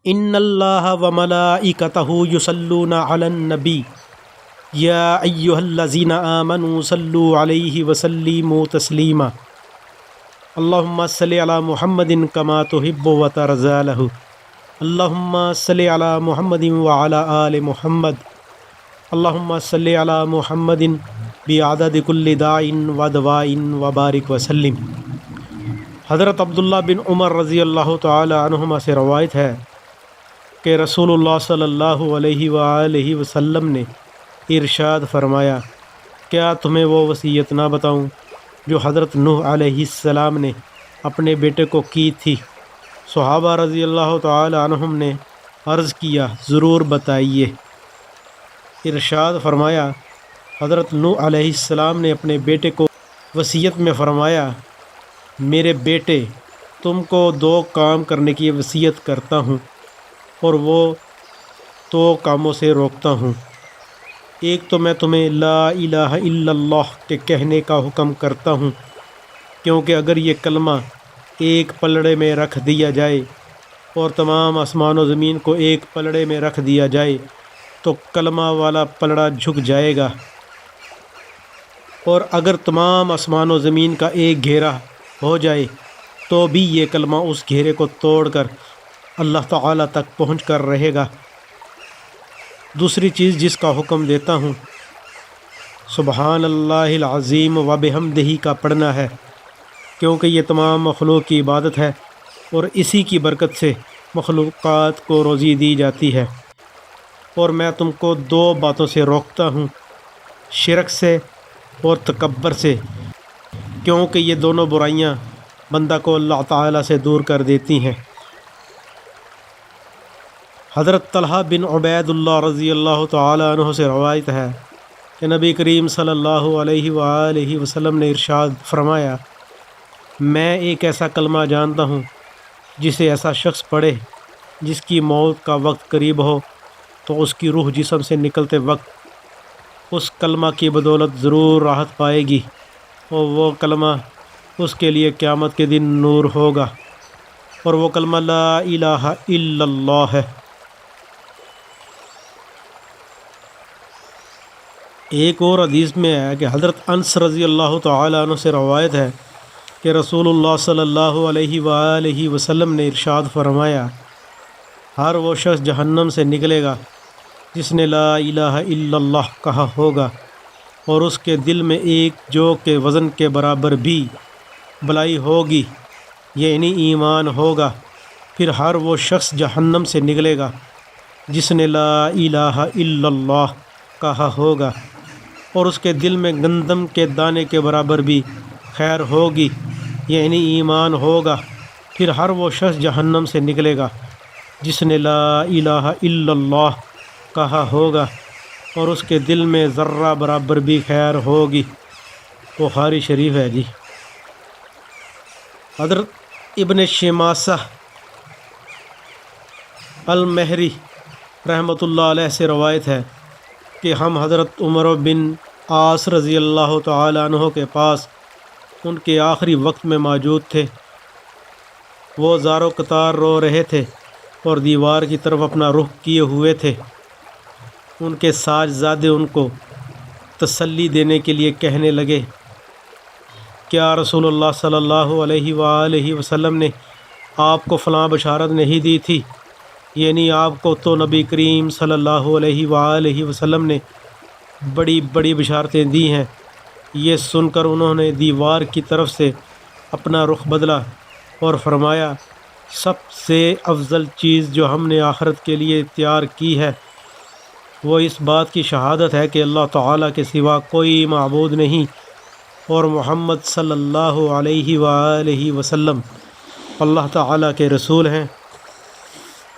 ان اللہ وملائکتہ یصلون علی النبی یا ایہا الذین آمنوا صلوا علیہ وسلموا تسلیما اللہم صلی علی محمد کما تحب وترضی لہ اللہم صلی علی محمد وعلی آل محمد اللہم صلی علی محمد بعدد کل داع ودواء وبارک وسلم۔ حضرت عبداللہ بن عمر رضی اللہ تعالی عنہما سے روایت ہے کہ رسول اللہ صلی اللہ علیہ وآلہ وسلم نے ارشاد فرمایا، کیا تمہیں وہ وصیت نہ بتاؤں جو حضرت نوح علیہ السلام نے اپنے بیٹے کو کی تھی؟ صحابہ رضی اللہ تعالی عنہم نے عرض کیا، ضرور بتائیے۔ ارشاد فرمایا، حضرت نوح علیہ السلام نے اپنے بیٹے کو وصیت میں فرمایا، میرے بیٹے، تم کو دو کام کرنے کی وصیت کرتا ہوں اور وہ دو کاموں سے روکتا ہوں۔ ایک تو میں تمہیں لا الہ الا اللہ کے کہنے کا حکم کرتا ہوں، کیونکہ اگر یہ کلمہ ایک پلڑے میں رکھ دیا جائے اور تمام آسمان و زمین کو ایک پلڑے میں رکھ دیا جائے تو کلمہ والا پلڑا جھک جائے گا، اور اگر تمام آسمان و زمین کا ایک گھیرا ہو جائے تو بھی یہ کلمہ اس گھیرے کو توڑ کر اللہ تعالیٰ تک پہنچ کر رہے گا۔ دوسری چیز جس کا حکم دیتا ہوں، سبحان اللہ العظیم و بحمدہ کا پڑھنا ہے، کیونکہ یہ تمام مخلوق کی عبادت ہے اور اسی کی برکت سے مخلوقات کو روزی دی جاتی ہے۔ اور میں تم کو دو باتوں سے روکتا ہوں، شرک سے اور تکبر سے، کیونکہ یہ دونوں برائیاں بندہ کو اللہ تعالیٰ سے دور کر دیتی ہیں۔ حضرت طلحہ بن عبید اللہ رضی اللہ تعالی عنہ سے روایت ہے کہ نبی کریم صلی اللہ علیہ وآلہ وسلم نے ارشاد فرمایا، میں ایک ایسا کلمہ جانتا ہوں جسے ایسا شخص پڑھے جس کی موت کا وقت قریب ہو تو اس کی روح جسم سے نکلتے وقت اس کلمہ کی بدولت ضرور راحت پائے گی، اور وہ کلمہ اس کے لیے قیامت کے دن نور ہوگا، اور وہ کلمہ لا الہ الا اللہ ہے۔ ایک اور حدیث میں ہے کہ حضرت انس رضی اللہ تعالی عنہ سے روایت ہے کہ رسول اللہ صلی اللہ علیہ وآلہ وسلم نے ارشاد فرمایا، ہر وہ شخص جہنم سے نکلے گا جس نے لا الہ الا اللہ کہا ہوگا اور اس کے دل میں ایک جو کے وزن کے برابر بھی بلائی ہوگی، یعنی ایمان ہوگا۔ پھر ہر وہ شخص جہنم سے نکلے گا جس نے لا الہ الا اللہ کہا ہوگا اور اس کے دل میں گندم کے دانے کے برابر بھی خیر ہوگی، یعنی ایمان ہوگا۔ پھر ہر وہ شخص جہنم سے نکلے گا جس نے لا الہ الا اللہ کہا ہوگا اور اس کے دل میں ذرہ برابر بھی خیر ہوگی۔ بخاری شریف ہے جی۔ حضرت ابن شماسہ المہری رحمۃ اللہ علیہ سے روایت ہے کہ ہم حضرت عمر بن عاص رضی اللہ تعالی عنہ کے پاس ان کے آخری وقت میں موجود تھے۔ وہ زار و قطار رو رہے تھے اور دیوار کی طرف اپنا رخ کیے ہوئے تھے۔ ان کے ساجزادے ان کو تسلی دینے کے لیے کہنے لگے، کیا رسول اللہ صلی اللہ علیہ وآلہ وسلم نے آپ کو فلاں بشارت نہیں دی تھی؟ یعنی آپ کو تو نبی کریم صلی اللہ علیہ وآلہ وسلم نے بڑی بڑی بشارتیں دی ہیں۔ یہ سن کر انہوں نے دیوار کی طرف سے اپنا رخ بدلا اور فرمایا، سب سے افضل چیز جو ہم نے آخرت کے لیے تیار کی ہے وہ اس بات کی شہادت ہے کہ اللہ تعالیٰ کے سوا کوئی معبود نہیں اور محمد صلی اللہ علیہ وآلہ وسلم اللہ تعالیٰ کے رسول ہیں۔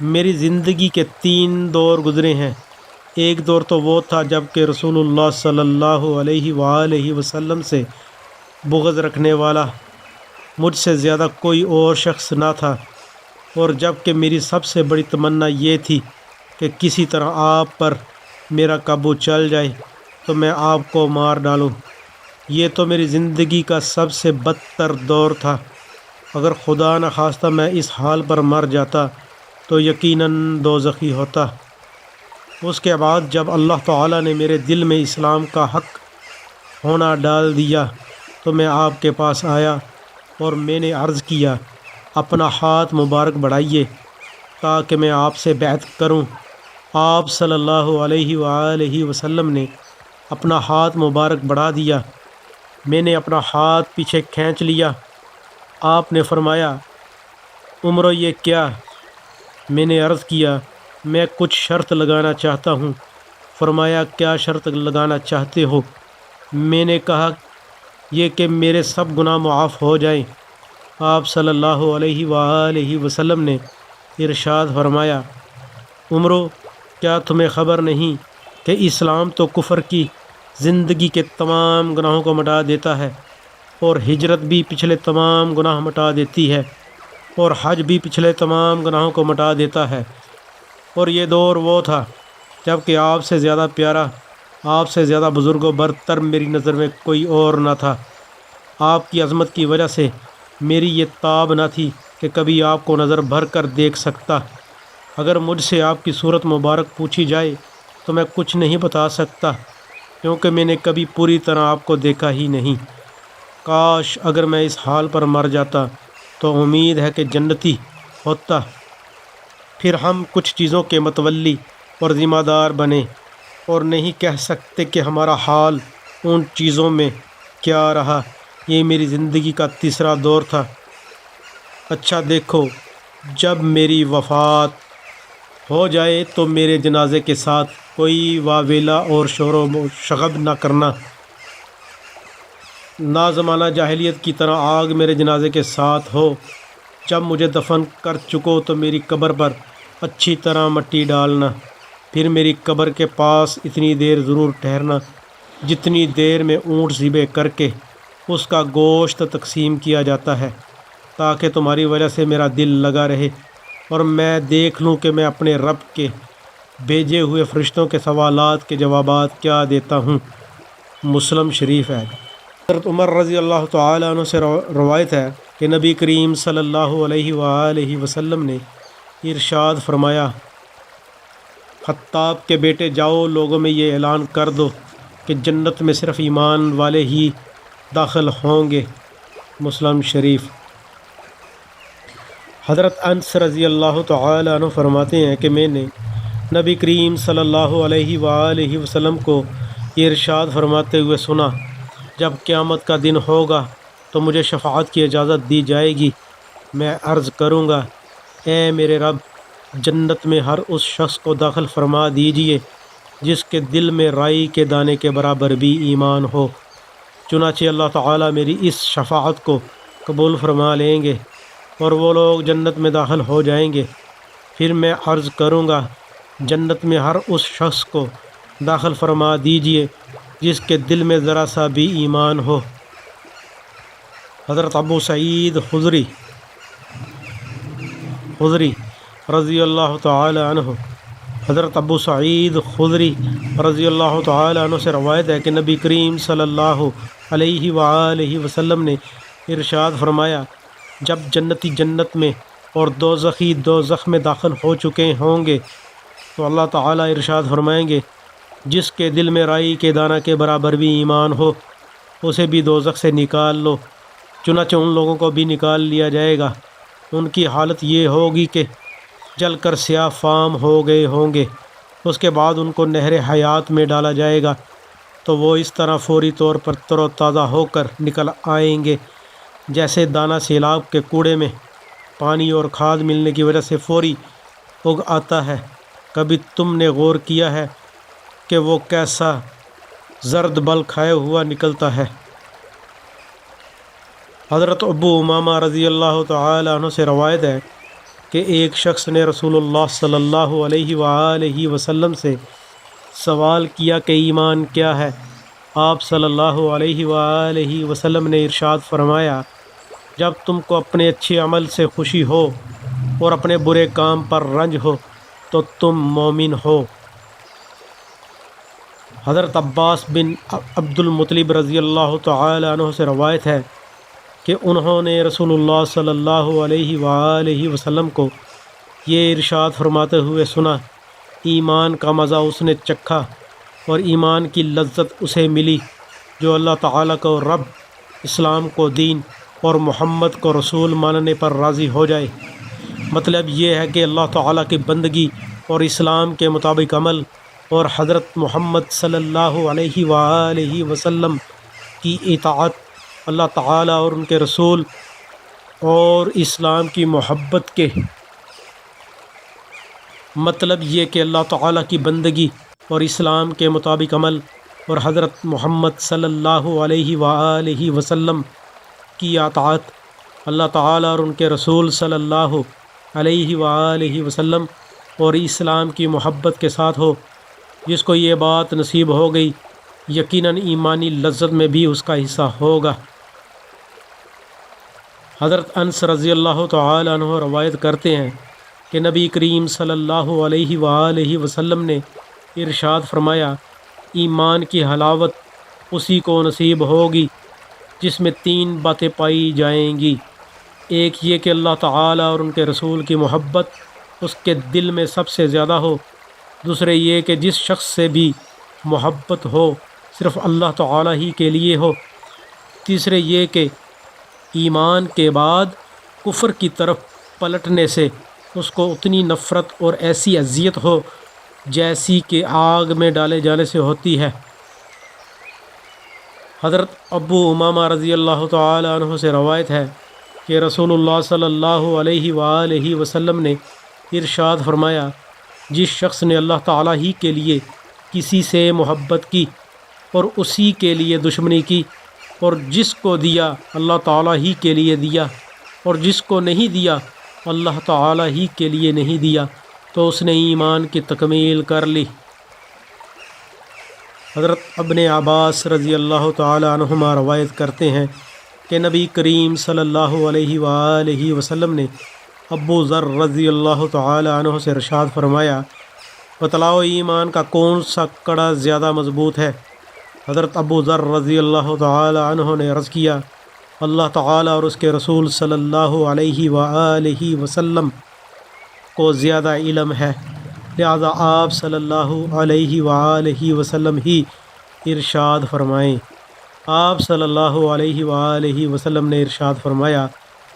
میری زندگی کے 3 دور گزرے ہیں۔ ایک دور تو وہ تھا جب کہ رسول اللہ صلی اللہ علیہ وآلہ وسلم سے بغض رکھنے والا مجھ سے زیادہ کوئی اور شخص نہ تھا، اور جب کہ میری سب سے بڑی تمنا یہ تھی کہ کسی طرح آپ پر میرا قابو چل جائے تو میں آپ کو مار ڈالوں۔ یہ تو میری زندگی کا سب سے بدتر دور تھا۔ اگر خدا نخواستہ میں اس حال پر مر جاتا تو یقیناً دوزخی ہوتا۔ اس کے بعد جب اللہ تعالیٰ نے میرے دل میں اسلام کا حق ہونا ڈال دیا تو میں آپ کے پاس آیا اور میں نے عرض کیا اپنا ہاتھ مبارک بڑھائیے تاکہ میں آپ سے بیعت کروں۔ آپ صلی اللہ علیہ وآلہ وسلم نے اپنا ہاتھ مبارک بڑھا دیا۔ میں نے اپنا ہاتھ پیچھے کھینچ لیا۔ آپ نے فرمایا عمرو یہ کیا؟ میں نے عرض کیا میں کچھ شرط لگانا چاہتا ہوں۔ فرمایا کیا شرط لگانا چاہتے ہو؟ میں نے کہا یہ کہ میرے سب گناہ معاف ہو جائیں۔ آپ صلی اللہ علیہ وآلہ وسلم نے ارشاد فرمایا عمرو کیا تمہیں خبر نہیں کہ اسلام تو کفر کی زندگی کے تمام گناہوں کو مٹا دیتا ہے، اور ہجرت بھی پچھلے تمام گناہ مٹا دیتی ہے، اور حج بھی پچھلے تمام گناہوں کو مٹا دیتا ہے۔ اور یہ دور وہ تھا جب کہ آپ سے زیادہ پیارا، آپ سے زیادہ بزرگ و برتر میری نظر میں کوئی اور نہ تھا۔ آپ کی عظمت کی وجہ سے میری یہ تاب نہ تھی کہ کبھی آپ کو نظر بھر کر دیکھ سکتا۔ اگر مجھ سے آپ کی صورت مبارک پوچھی جائے تو میں کچھ نہیں بتا سکتا، کیونکہ میں نے کبھی پوری طرح آپ کو دیکھا ہی نہیں۔ کاش اگر میں اس حال پر مر جاتا تو امید ہے کہ جنتی ہوتا، پھر ہم کچھ چیزوں کے متولی اور ذمہ دار بنے، اور نہیں کہہ سکتے کہ ہمارا حال ان چیزوں میں کیا رہا۔ یہ میری زندگی کا تیسرا دور تھا۔ اچھا دیکھو، جب میری وفات ہو جائے تو میرے جنازے کے ساتھ کوئی واویلا اور شور و شغب نہ کرنا۔ نہ زمانہ جاہلیت کی طرح آگ میرے جنازے کے ساتھ ہو۔ جب مجھے دفن کر چکو تو میری قبر پر اچھی طرح مٹی ڈالنا، پھر میری قبر کے پاس اتنی دیر ضرور ٹھہرنا جتنی دیر میں اونٹ ذبح کر کے اس کا گوشت تقسیم کیا جاتا ہے، تاکہ تمہاری وجہ سے میرا دل لگا رہے اور میں دیکھ لوں کہ میں اپنے رب کے بھیجے ہوئے فرشتوں کے سوالات کے جوابات کیا دیتا ہوں۔ مسلم شریف ہے۔ حضرت عمر رضی اللہ تعالیٰ عنہ سے روایت ہے کہ نبی کریم صلی اللہ علیہ وآلہ وسلم نے ارشاد فرمایا خطاب کے بیٹے جاؤ لوگوں میں یہ اعلان کر دو کہ جنت میں صرف ایمان والے ہی داخل ہوں گے۔ مسلم شریف۔ حضرت انس رضی اللہ تعالی عنہ فرماتے ہیں کہ میں نے نبی کریم صلی اللہ علیہ وآلہ وسلم کو یہ ارشاد فرماتے ہوئے سنا جب قیامت کا دن ہوگا تو مجھے شفاعت کی اجازت دی جائے گی۔ میں عرض کروں گا اے میرے رب، جنت میں ہر اس شخص کو داخل فرما دیجئے جس کے دل میں رائی کے دانے کے برابر بھی ایمان ہو۔ چنانچہ اللہ تعالیٰ میری اس شفاعت کو قبول فرما لیں گے اور وہ لوگ جنت میں داخل ہو جائیں گے۔ پھر میں عرض کروں گا جنت میں ہر اس شخص کو داخل فرما دیجئے جس کے دل میں ذرا سا بھی ایمان ہو۔ حضرت ابو سعید خدری رضی اللہ تعالی عنہ حضرت ابو سعید خدری رضی اللہ تعالی عنہ سے روایت ہے کہ نبی کریم صلی اللہ علیہ وآلہ وسلم نے ارشاد فرمایا جب جنتی جنت میں اور دوزخی دوزخ میں داخل ہو چکے ہوں گے تو اللہ تعالیٰ ارشاد فرمائیں گے جس کے دل میں رائی کے دانہ کے برابر بھی ایمان ہو اسے بھی دوزخ سے نکال لو۔ چنانچہ ان لوگوں کو بھی نکال لیا جائے گا۔ ان کی حالت یہ ہوگی کہ جل کر سیاہ فام ہو گئے ہوں گے۔ اس کے بعد ان کو نہر حیات میں ڈالا جائے گا تو وہ اس طرح فوری طور پر تر و تازہ ہو کر نکل آئیں گے جیسے دانہ سیلاب کے کوڑے میں پانی اور کھاد ملنے کی وجہ سے فوری اگ آتا ہے۔ کبھی تم نے غور کیا ہے کہ وہ کیسا زرد بل کھائے ہوا نکلتا ہے؟ حضرت ابو امامہ رضی اللہ تعالی عنہ سے روایت ہے کہ ایک شخص نے رسول اللہ صلی اللہ علیہ وآلہ وسلم سے سوال کیا کہ ایمان کیا ہے؟ آپ صلی اللہ علیہ وآلہ وسلم نے ارشاد فرمایا جب تم کو اپنے اچھے عمل سے خوشی ہو اور اپنے برے کام پر رنج ہو تو تم مومن ہو۔ حضرت عباس بن عبد المطلب رضی اللہ تعالی عنہ سے روایت ہے کہ انہوں نے رسول اللہ صلی اللہ علیہ وآلہ وسلم کو یہ ارشاد فرماتے ہوئے سنا، ایمان کا مزہ اس نے چکھا اور ایمان کی لذت اسے ملی جو اللہ تعالیٰ کو رب، اسلام کو دین اور محمد کو رسول ماننے پر راضی ہو جائے۔ مطلب یہ ہے کہ اللہ تعالیٰ کی بندگی اور اسلام کے مطابق عمل اور حضرت محمد صلی اللہ علیہ وآلہ وسلم کی اطاعت، اللہ تعالیٰ اور ان کے رسول اور اسلام کی محبت کے مطلب یہ کہ اللہ تعالیٰ کی بندگی اور اسلام کے مطابق عمل اور حضرت محمد صلی اللہ علیہ وآلہ وسلم کی اطاعت، اللہ تعالیٰ اور ان کے رسول صلی اللہ علیہ وآلہ وسلم اور اسلام کی محبت کے ساتھ ہو۔ جس کو یہ بات نصیب ہو گئی یقیناً ایمانی لذت میں بھی اس کا حصہ ہوگا۔ حضرت انس رضی اللہ تعالی عنہ روایت کرتے ہیں کہ نبی کریم صلی اللہ علیہ وآلہ وسلم نے ارشاد فرمایا، ایمان کی حلاوت اسی کو نصیب ہوگی جس میں 3 باتیں پائی جائیں گی۔ ایک یہ کہ اللہ تعالیٰ اور ان کے رسول کی محبت اس کے دل میں سب سے زیادہ ہو۔ دوسرے یہ کہ جس شخص سے بھی محبت ہو صرف اللہ تعالیٰ ہی کے لیے ہو۔ تیسرے یہ کہ ایمان کے بعد کفر کی طرف پلٹنے سے اس کو اتنی نفرت اور ایسی اذیت ہو جیسی کہ آگ میں ڈالے جانے سے ہوتی ہے۔ حضرت ابو امامہ رضی اللہ تعالی عنہ سے روایت ہے کہ رسول اللہ صلی اللہ علیہ وآلہ وسلم نے ارشاد فرمایا، جس شخص نے اللہ تعالیٰ ہی کے لیے کسی سے محبت کی اور اسی کے لیے دشمنی کی، اور جس کو دیا اللہ تعالیٰ ہی کے لیے دیا، اور جس کو نہیں دیا اللہ تعالیٰ ہی کے لیے نہیں دیا، تو اس نے ایمان کی تکمیل کر لی۔ حضرت ابن عباس رضی اللہ تعالی عنہما روایت کرتے ہیں کہ نبی کریم صلی اللہ علیہ وآلہ وسلم نے ابو ذر رضی اللہ تعالی عنہ سے ارشاد فرمایا، بتلاؤ ایمان کا کون سا کڑا زیادہ مضبوط ہے؟ حضرت ابو ذر رضی اللہ تعالی عنہ نے عرض کیا، اللہ تعالیٰ اور اس کے رسول صلی اللہ علیہ وآلہ وسلم کو زیادہ علم ہے، لہذا آپ صلی اللہ علیہ وآلہ وسلم ہی ارشاد فرمائیں۔ آپ صلی اللہ علیہ وآلہ وسلم نے ارشاد فرمایا،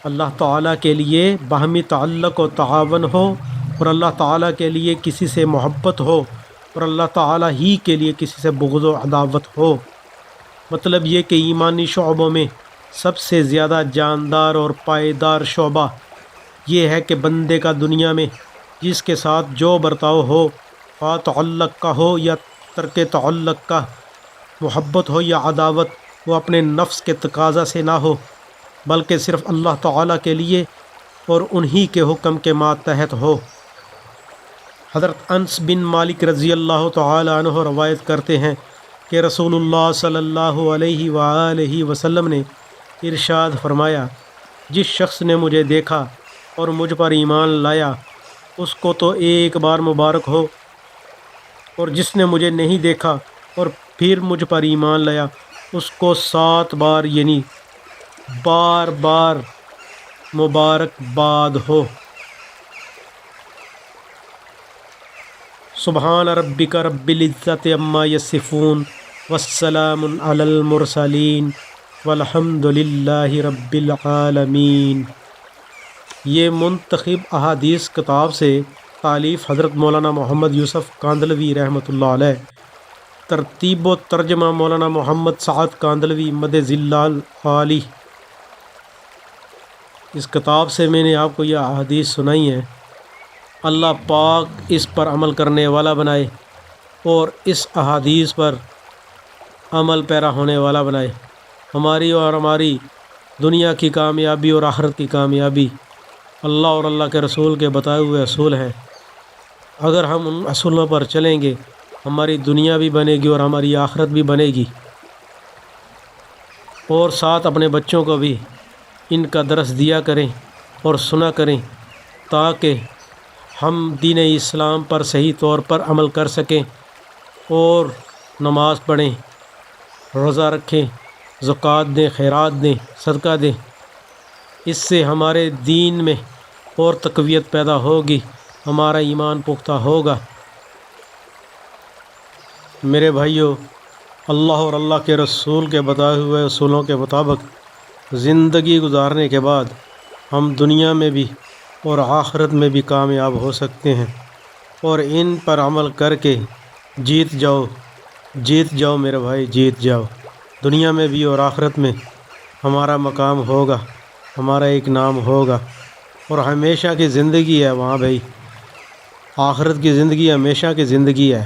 اللہ تعالیٰ کے لیے باہمی تعلق و تعاون ہو اور اللہ تعالیٰ کے لیے کسی سے محبت ہو اور اللہ تعالیٰ ہی کے لیے کسی سے بغض و عداوت ہو۔ مطلب یہ کہ ایمانی شعبوں میں سب سے زیادہ جاندار اور پائیدار شعبہ یہ ہے کہ بندے کا دنیا میں جس کے ساتھ جو برتاؤ ہو، خواہ تعلق کا ہو یا ترک تعلق کا، محبت ہو یا عداوت، وہ اپنے نفس کے تقاضا سے نہ ہو بلکہ صرف اللہ تعالیٰ کے لیے اور انہی کے حکم کے ماتحت ہو۔ حضرت انس بن مالک رضی اللہ تعالی عنہ روایت کرتے ہیں کہ رسول اللہ صلی اللہ علیہ وآلہ وسلم نے ارشاد فرمایا، جس شخص نے مجھے دیکھا اور مجھ پر ایمان لایا اس کو تو ایک بار مبارک ہو، اور جس نے مجھے نہیں دیکھا اور پھر مجھ پر ایمان لایا اس کو 7 بار یعنی بار بار مبارک باد ہو۔ سبحان ربک رب العزت عما یصفون والسلام علی المرسلین والحمد للہ رب العالمین۔ یہ منتخب احادیث کتاب سے تالیف حضرت مولانا محمد یوسف کاندھلوی رحمۃ اللہ علیہ، ترتیب و ترجمہ مولانا محمد سعد کاندھلوی مد ظلال عالی۔ اس کتاب سے میں نے آپ کو یہ احادیث سنائی ہیں، اللہ پاک اس پر عمل کرنے والا بنائے اور اس احادیث پر عمل پیرا ہونے والا بنائے۔ ہماری اور ہماری دنیا کی کامیابی اور آخرت کی کامیابی اللہ اور اللہ کے رسول کے بتائے ہوئے اصول ہیں۔ اگر ہم ان اصولوں پر چلیں گے ہماری دنیا بھی بنے گی اور ہماری آخرت بھی بنے گی، اور ساتھ اپنے بچوں کو بھی ان کا درس دیا کریں اور سنا کریں تاکہ ہم دین اسلام پر صحیح طور پر عمل کر سکیں اور نماز پڑھیں، روزہ رکھیں، زکوٰۃ دیں، خیرات دیں، صدقہ دیں۔ اس سے ہمارے دین میں اور تقویت پیدا ہوگی ہمارا ایمان پختہ ہوگا۔ میرے بھائیوں، اللہ اور اللہ کے رسول کے بتائے ہوئے اصولوں کے مطابق زندگی گزارنے کے بعد ہم دنیا میں بھی اور آخرت میں بھی کامیاب ہو سکتے ہیں، اور ان پر عمل کر کے جیت جاؤ میرے بھائی، جیت جاؤ۔ دنیا میں بھی اور آخرت میں ہمارا مقام ہوگا، ہمارا ایک نام ہوگا، اور ہمیشہ کی زندگی ہے وہاں بھائی، آخرت کی زندگی ہمیشہ کی زندگی ہے۔